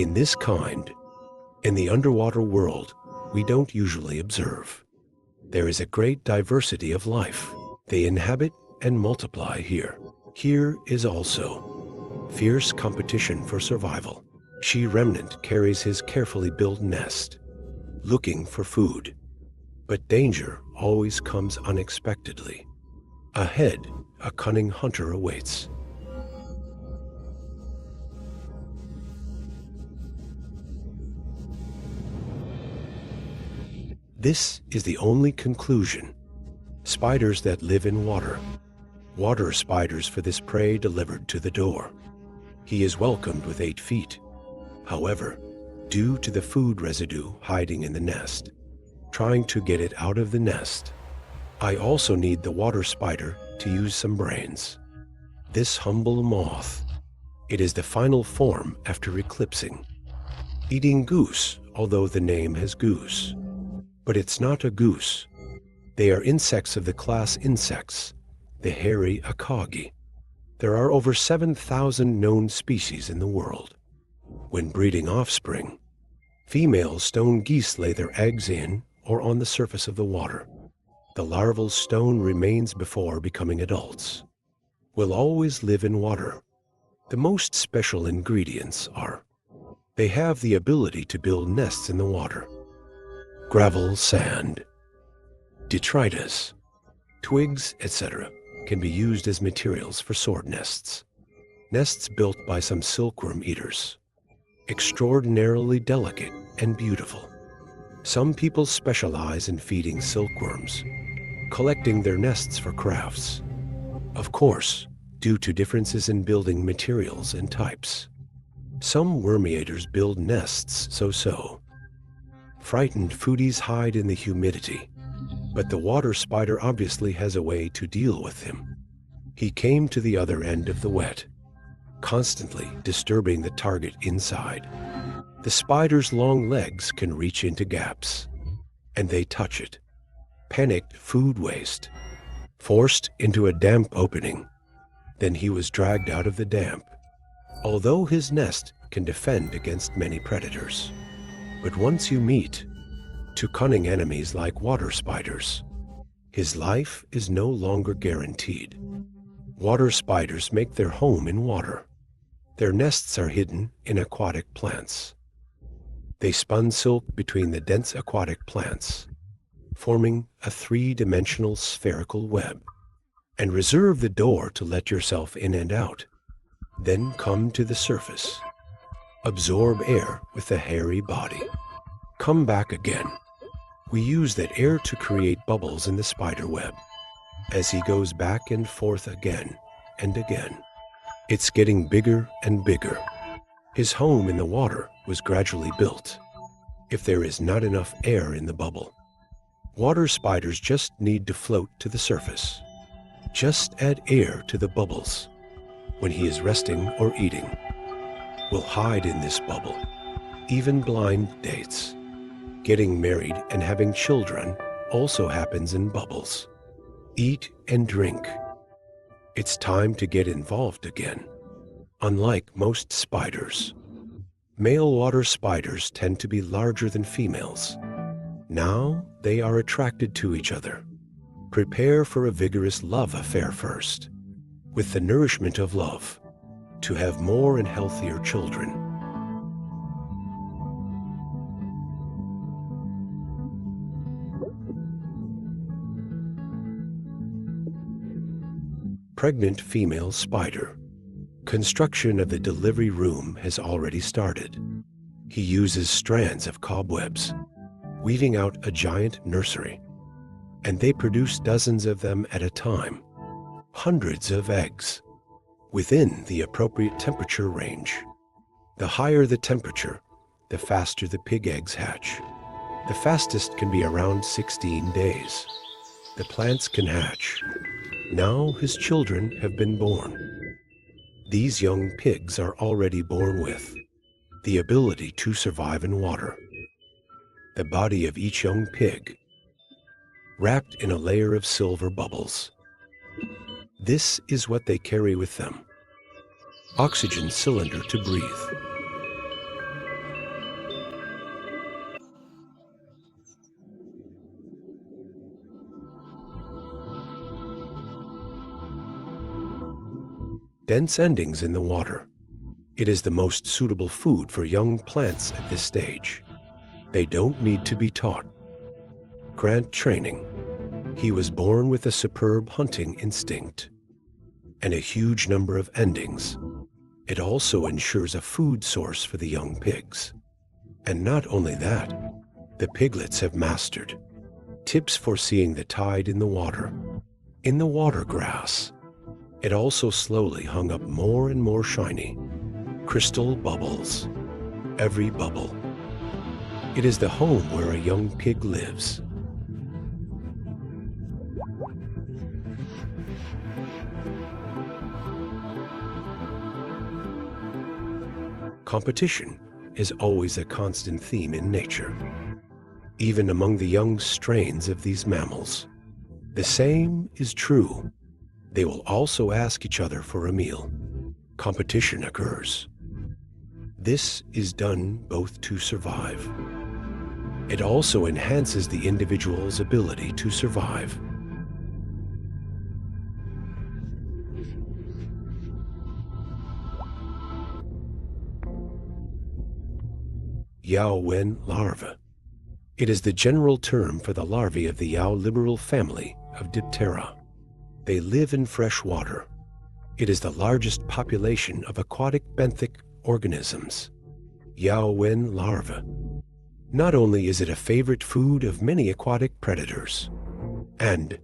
in this kind, in the underwater world, we don't usually observe. There is a great diversity of life. They inhabit and multiply here. Here is also fierce competition for survival. She remnant carries his carefully built nest, looking for food. But danger always comes unexpectedly. Ahead, a cunning hunter awaits. This is the only conclusion. Spiders that live in water. Water spiders for this prey delivered to the door. He is welcomed with 8 feet. However, due to the food residue hiding in the nest, trying to get it out of the nest, I also need the water spider to use some brains. This humble moth, it is the final form after eclipsing. Eating goose, although the name has goose. But it's not a goose. They are insects of the class insects, the hairy Ecology. There are over 7,000 known species in the world. When breeding offspring, female stone geese lay their eggs in or on the surface of the water. The larval stone remains before becoming adults. Will always live in water. The most special ingredients are, they have the ability to build nests in the water. Gravel, sand, detritus, twigs, etc. can be used as materials for sword nests. Nests built by some silkworm eaters. Extraordinarily delicate and beautiful. Some people specialize in feeding silkworms, collecting their nests for crafts. Of course, due to differences in building materials and types. Some worm-eaters build nests so-so. Frightened foodies hide in the humidity, but the water spider obviously has a way to deal with him. He came to the other end of the wet, constantly disturbing the target inside. The spider's long legs can reach into gaps, and they touch it. Panicked food waste, forced into a damp opening. Then he was dragged out of the damp, although his nest can defend against many predators. But once you meet to cunning enemies like water spiders, his life is no longer guaranteed. Water spiders make their home in water. Their nests are hidden in aquatic plants. They spun silk between the dense aquatic plants, forming a 3-dimensional spherical web, and reserve the door to let yourself in and out. Then come to the surface. Absorb air with the hairy body. Come back again. We use that air to create bubbles in the spider web. As he goes back and forth again and again, it's getting bigger and bigger. His home in the water was gradually built. If there is not enough air in the bubble, water spiders just need to float to the surface. Just add air to the bubbles. When he is resting or eating, will hide in this bubble. Even blind dates. Getting married and having children also happens in bubbles. Eat and drink. It's time to get involved again. Unlike most spiders, male water spiders tend to be larger than females. Now they are attracted to each other. Prepare for a vigorous love affair first, with the nourishment of love, to have more and healthier children. Pregnant female spider. Construction of the delivery room has already started. He uses strands of cobwebs, weaving out a giant nursery, and they produce dozens of them at a time, hundreds of eggs, within the appropriate temperature range. The higher the temperature, the faster the pig eggs hatch. The fastest can be around 16 days. The plants can hatch. Now his children have been born. These young pigs are already born with the ability to survive in water. The body of each young pig, wrapped in a layer of silver bubbles. This is what they carry with them. Oxygen cylinder to breathe. Dense endings in the water. It is the most suitable food for young plants at this stage. They don't need to be taught. Grant training. He was born with a superb hunting instinct and a huge number of endings. It also ensures a food source for the young pigs. And not only that, the piglets have mastered tips for seeing the tide in the water. In the water grass, it also slowly hung up more and more shiny crystal bubbles. Every bubble. It is the home where a young pig lives. Competition is always a constant theme in nature, even among the young strains of these mammals. The same is true. They will also ask each other for a meal. Competition occurs. This is done both to survive. It also enhances the individual's ability to survive. Yao Wen larva. It is the general term for the larvae of the Yao liberal family of Diptera. They live in fresh water. It is the largest population of aquatic benthic organisms. Yao Wen larva. Not only is it a favorite food of many aquatic predators, and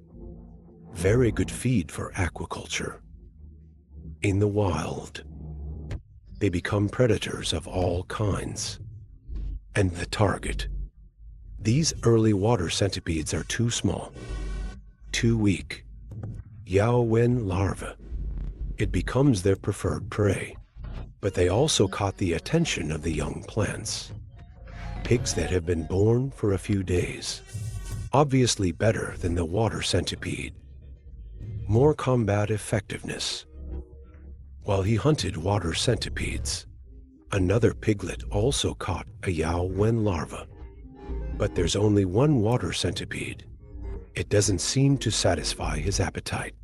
very good feed for aquaculture. In the wild, they become predators of all kinds. And the target. These early water centipedes are too small, too weak. Yao Wen larva. It becomes their preferred prey. But they also caught the attention of the young plants. Pigs that have been born for a few days. Obviously better than the water centipede. More combat effectiveness. While he hunted water centipedes, another piglet also caught a Yao Wen larva. But there's only one water centipede. It doesn't seem to satisfy his appetite.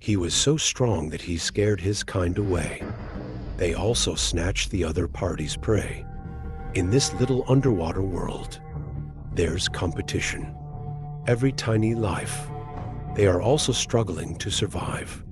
He was so strong that he scared his kind away. They also snatched the other party's prey. In this little underwater world, there's competition. Every tiny life. They are also struggling to survive.